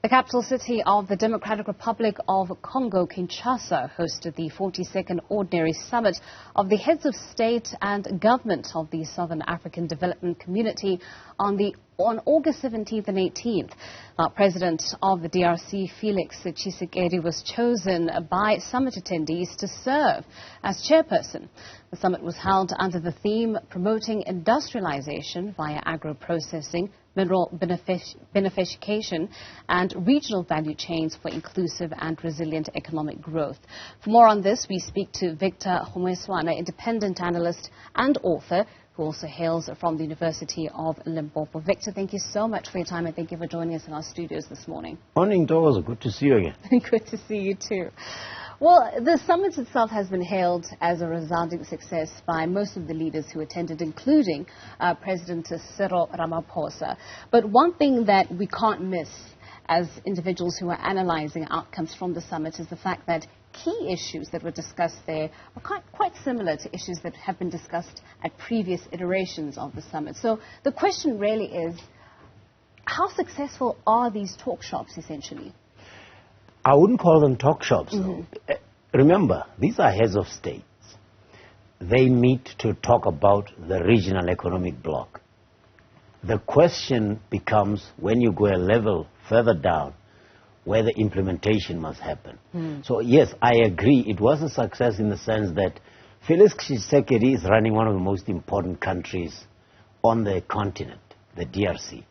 The capital city of the Democratic Republic of Congo, Kinshasa, hosted the 42nd Ordinary Summit of the Heads of State and Government of the Southern African Development Community on August 17th and 18th. President of the DRC, Félix Tshisekedi, was chosen by summit attendees to serve as chairperson. The summit was held under the theme Promoting Industrialisation via Agro-Processing, Mineral Beneficiation and Regional Value Chains for Inclusive and Resilient Economic Growth. For more on this, we speak to Victor Humeswana, independent analyst and author, who also hails from the University of Limpopo. Victor, thank you so much for your time and thank you for joining us in our studios this morning. Morning, Doris. Good to see you again. Good to see you too. Well, the summit itself has been hailed as a resounding success by most of the leaders who attended, including President Cyril Ramaphosa. But one thing that we can't miss as individuals who are analyzing outcomes from the summit is the fact that key issues that were discussed there are quite similar to issues that have been discussed at previous iterations of the summit. So the question really is, how successful are these talk shops, essentially? I wouldn't call them talk shops, though. Remember, these are heads of states. They meet to talk about the regional economic bloc. The question becomes, when you go a level further down, where the implementation must happen. So yes, I agree, it was a success in the sense that Félix Tshisekedi is running one of the most important countries on the continent, the DRC.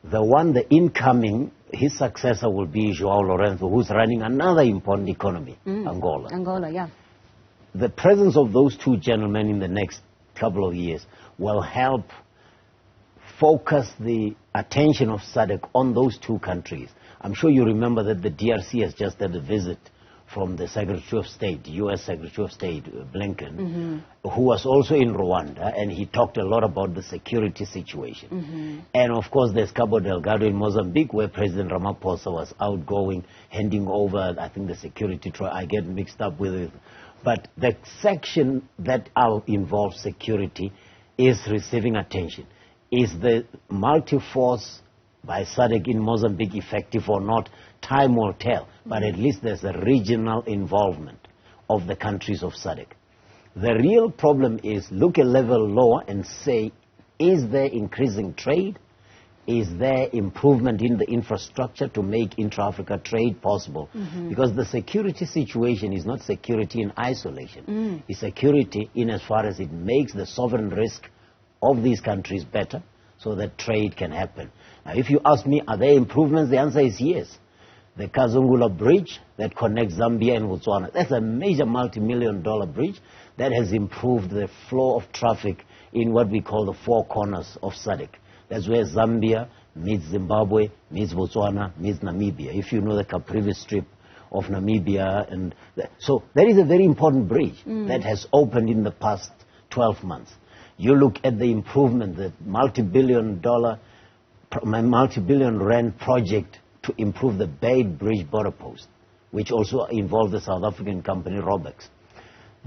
The incoming, his successor will be João Lourenço, who's running another important economy, Angola. Angola, yeah. The presence of those two gentlemen in the next couple of years will help focus the attention of SADC on those two countries. I'm sure you remember that the DRC has just had a visit from the Secretary of State, U.S. Secretary of State, Blinken, who was also in Rwanda, and he talked a lot about the security situation. And of course, there's Cabo Delgado in Mozambique, where President Ramaphosa was outgoing, handing over, I think, the security. I get mixed up with it. But the section that involves security is receiving attention. Is the multi-force by SADC in Mozambique effective or not? Time will tell, but at least there's a regional involvement of the countries of SADC. The real problem is look a level lower and say, is there increasing trade? Is there improvement in the infrastructure to make intra-Africa trade possible? Because the security situation is not security in isolation. It's security in as far as it makes the sovereign risk of these countries better so that trade can happen. Now, if you ask me, are there improvements? The answer is yes. The Kazungula Bridge that connects Zambia and Botswana, that's a major multi-million-dollar bridge that has improved the flow of traffic in what we call the four corners of SADC. That's where Zambia meets Zimbabwe, meets Botswana, meets Namibia. If you know the Caprivi Strip of Namibia. So that is a very important bridge that has opened in the past 12 months. You look at the improvement, the multi-billion rand project to improve the Bay Bridge border post, which also involves the South African company Robex.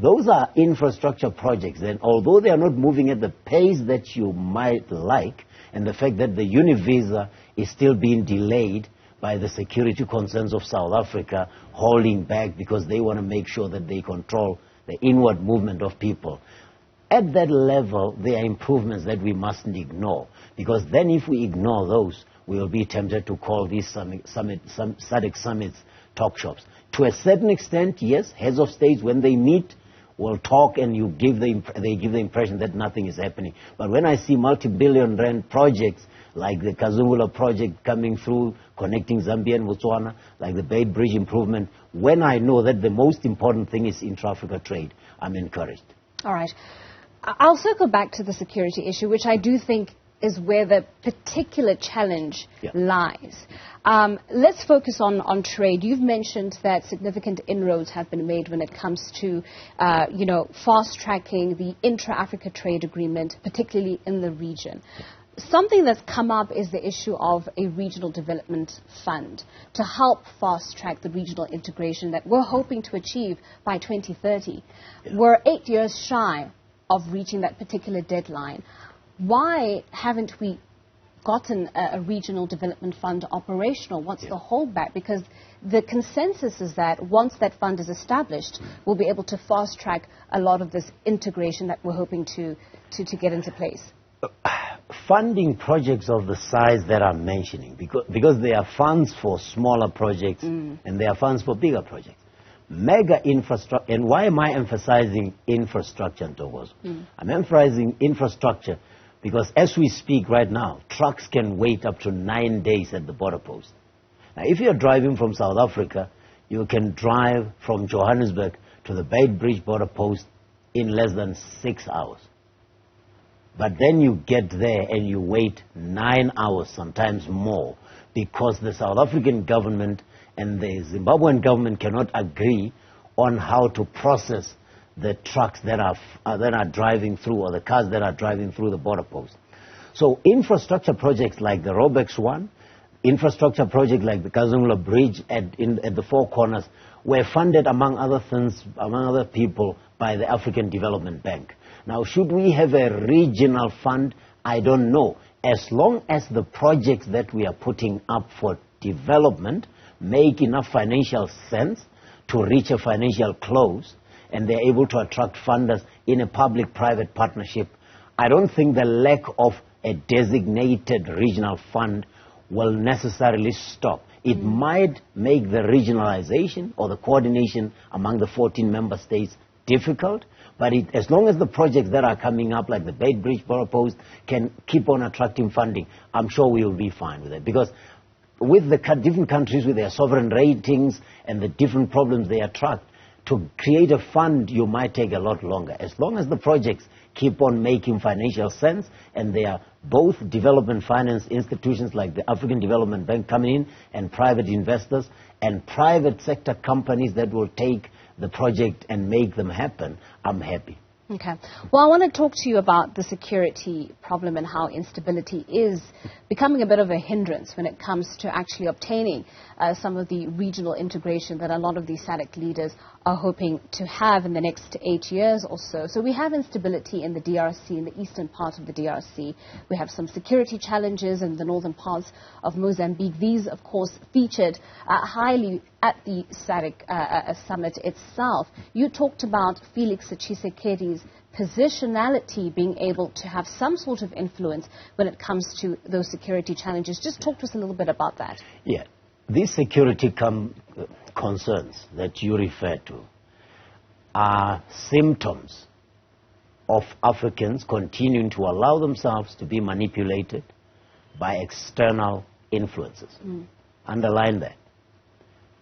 Those are infrastructure projects, and although they are not moving at the pace that you might like, and the fact that the Univisa is still being delayed by the security concerns of South Africa, holding back because they want to make sure that they control the inward movement of people. At that level, there are improvements that we mustn't ignore, because then if we ignore those, we will be tempted to call these SADC summits talk shops. To a certain extent, yes, heads of states, when they meet, will talk and they give the impression that nothing is happening. But when I see multi-billion rand projects, like the Kazungula project coming through, connecting Zambia and Botswana, like the Bay Bridge improvement, when I know that the most important thing is intra-Africa trade, I'm encouraged. All right. I'll circle back to the security issue, which I do think is where the particular challenge lies. Let's focus on trade. You've mentioned that significant inroads have been made when it comes to, fast-tracking the intra-Africa trade agreement, particularly in the region. Something that's come up is the issue of a regional development fund to help fast-track the regional integration that we're hoping to achieve by 2030. We're 8 years shy of reaching that particular deadline. Why haven't we gotten a regional development fund operational? What's the holdback? Because the consensus is that once that fund is established, we'll be able to fast-track a lot of this integration that we're hoping to get into place. Funding projects of the size that I'm mentioning, because there are funds for smaller projects and there are funds for bigger projects. Mega infrastructure, and why am I emphasizing infrastructure, Ntokozo? I'm emphasizing infrastructure because as we speak right now, trucks can wait up to 9 days at the border post. Now, if you're driving from South Africa, you can drive from Johannesburg to the Beitbridge border post in less than 6 hours. But then you get there and you wait 9 hours, sometimes more, because the South African government and the Zimbabwean government cannot agree on how to process the trucks that are driving through, or the cars that are driving through the border post. So infrastructure projects like the Robex one, infrastructure projects like the Kazungula Bridge at the Four Corners were funded, among other things, among other people, by the African Development Bank. Now, should we have a regional fund? I don't know. As long as the projects that we are putting up for development make enough financial sense to reach a financial close, and they're able to attract funders in a public-private partnership, I don't think the lack of a designated regional fund will necessarily stop. It might make the regionalization or the coordination among the 14 member states difficult, but as long as the projects that are coming up, like the Beitbridge border post, can keep on attracting funding, I'm sure we will be fine with it. Because with the different countries with their sovereign ratings and the different problems they attract, to create a fund, you might take a lot longer. As long as the projects keep on making financial sense, and they are both development finance institutions like the African Development Bank coming in, and private investors, and private sector companies that will take the project and make them happen, I'm happy. Okay. Well, I want to talk to you about the security problem and how instability is becoming a bit of a hindrance when it comes to actually obtaining some of the regional integration that a lot of these SADC leaders are hoping to have in the next 8 years or so. So we have instability in the DRC, in the eastern part of the DRC. We have some security challenges in the northern parts of Mozambique. These, of course, featured highly at the SADC summit itself. You talked about Félix Tshisekedi's positionality being able to have some sort of influence when it comes to those security challenges. Just talk to us a little bit about that. Yeah. These security concerns that you refer to are symptoms of Africans continuing to allow themselves to be manipulated by external influences. Underline that.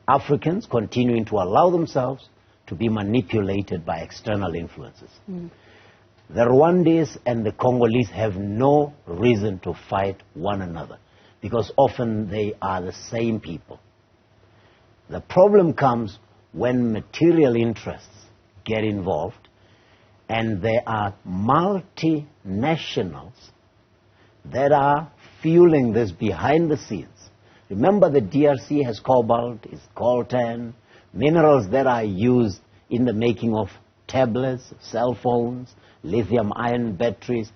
Africans continuing to allow themselves to be manipulated by external influences. The Rwandese and the Congolese have no reason to fight one another, because often they are the same people. The problem comes when material interests get involved, and there are multinationals that are fueling this behind the scenes. Remember, the DRC has cobalt, is coltan, minerals that are used in the making of tablets, cell phones, lithium-ion batteries,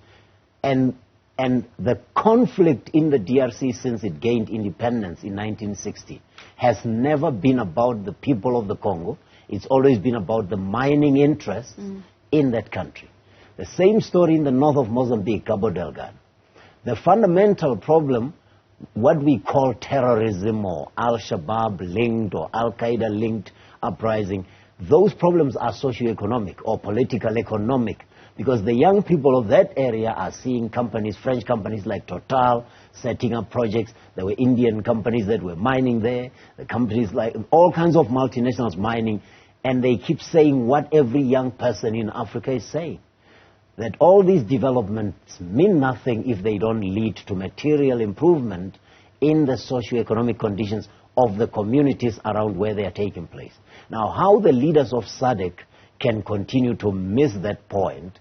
and the conflict in the DRC since it gained independence in 1960 has never been about the people of the Congo. It's always been about the mining interests in that country. The same story in the north of Mozambique, Cabo Delgado. The fundamental problem, what we call terrorism or Al-Shabaab linked or Al-Qaeda linked uprising, those problems are socioeconomic or political economic, because the young people of that area are seeing companies, French companies like Total, setting up projects. There were Indian companies that were mining there, the companies like all kinds of multinationals mining, and they keep saying what every young person in Africa is saying, that all these developments mean nothing if they don't lead to material improvement in the socioeconomic conditions of the communities around where they are taking place. Now, how the leaders of SADC can continue to miss that point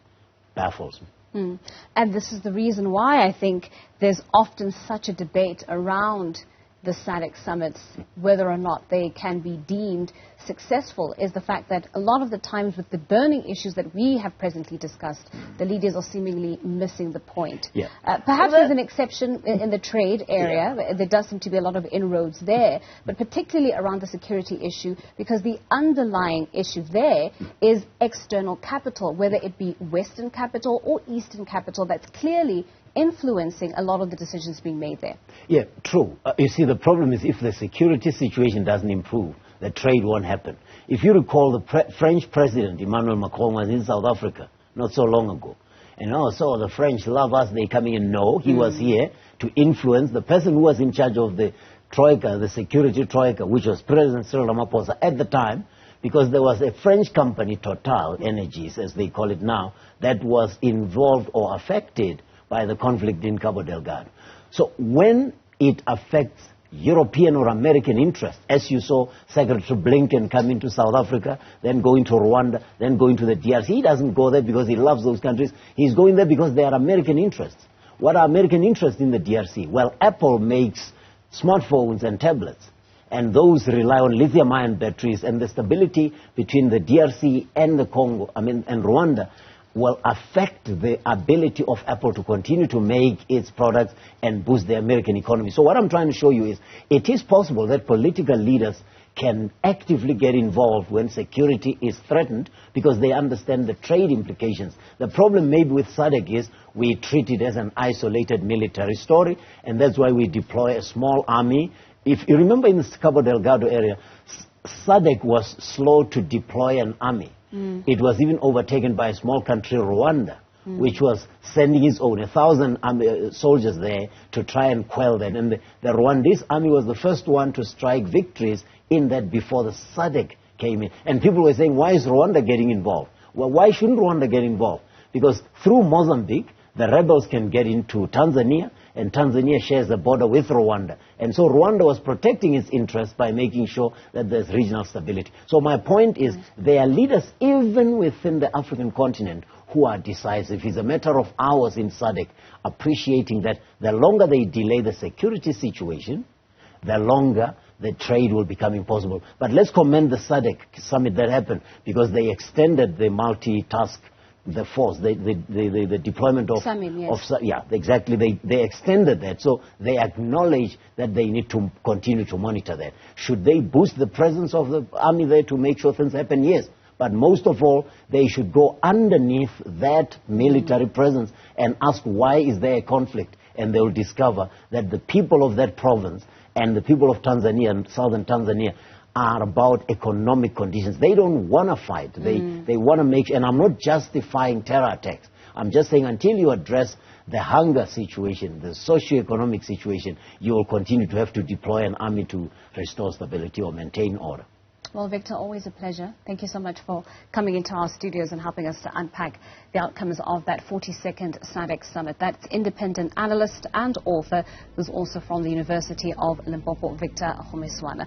baffles me. And this is the reason why I think there's often such a debate around the SADC summits, whether or not they can be deemed successful, is the fact that a lot of the times with the burning issues that we have presently discussed, the leaders are seemingly missing the point. Yeah. Perhaps there's an exception in the trade area. Yeah. There does seem to be a lot of inroads there, but particularly around the security issue, because the underlying issue there is external capital, whether it be Western capital or Eastern capital, that's clearly influencing a lot of the decisions being made there. Yeah, true. You see, the problem is if the security situation doesn't improve, the trade won't happen. If you recall, the French President Emmanuel Macron was in South Africa not so long ago. And also the French love us, they coming in. No, he was here to influence. The person who was in charge of the Troika, the security Troika, which was President Cyril Ramaphosa at the time, because there was a French company, Total Energies, as they call it now, that was involved or affected by the conflict in Cabo Delgado. So when it affects European or American interests, as you saw Secretary Blinken come into South Africa, then going to Rwanda, then going to the DRC. He doesn't go there because he loves those countries. He's going there because they are American interests. What are American interests in the DRC? Well, Apple makes smartphones and tablets, and those rely on lithium-ion batteries, and the stability between the DRC and the Congo, and Rwanda, will affect the ability of Apple to continue to make its products and boost the American economy. So what I'm trying to show you is it is possible that political leaders can actively get involved when security is threatened because they understand the trade implications. The problem maybe with SADC is we treat it as an isolated military story, and that's why we deploy a small army. If you remember in the Cabo Delgado area, SADC was slow to deploy an army. It was even overtaken by a small country, Rwanda, which was sending its own 1,000 soldiers there to try and quell that. And the Rwandese army was the first one to strike victories in that before the SADC came in. And people were saying, why is Rwanda getting involved? Well, why shouldn't Rwanda get involved? Because through Mozambique, the rebels can get into Tanzania, and Tanzania shares the border with Rwanda. And so Rwanda was protecting its interests by making sure that there's regional stability. So my point is, there are leaders even within the African continent who are decisive. It's a matter of hours in SADC appreciating that the longer they delay the security situation, the longer the trade will become impossible. But let's commend the SADC summit that happened, because they extended the multi-task, the force, the deployment of... Summit, yes. Yeah, exactly. They extended that. So they acknowledge that they need to continue to monitor that. Should they boost the presence of the army there to make sure things happen? Yes. But most of all, they should go underneath that military presence and ask, why is there a conflict? And they will discover that the people of that province and the people of Tanzania and southern Tanzania are about economic conditions. They don't want to fight. They want to make, and I'm not justifying terror attacks. I'm just saying until you address the hunger situation, the socioeconomic situation, you will continue to have to deploy an army to restore stability or maintain order. Well, Victor, always a pleasure. Thank you so much for coming into our studios and helping us to unpack the outcomes of that 42nd SADC Summit. That's independent analyst and author who's also from the University of Limpopo, Victor Homeswana.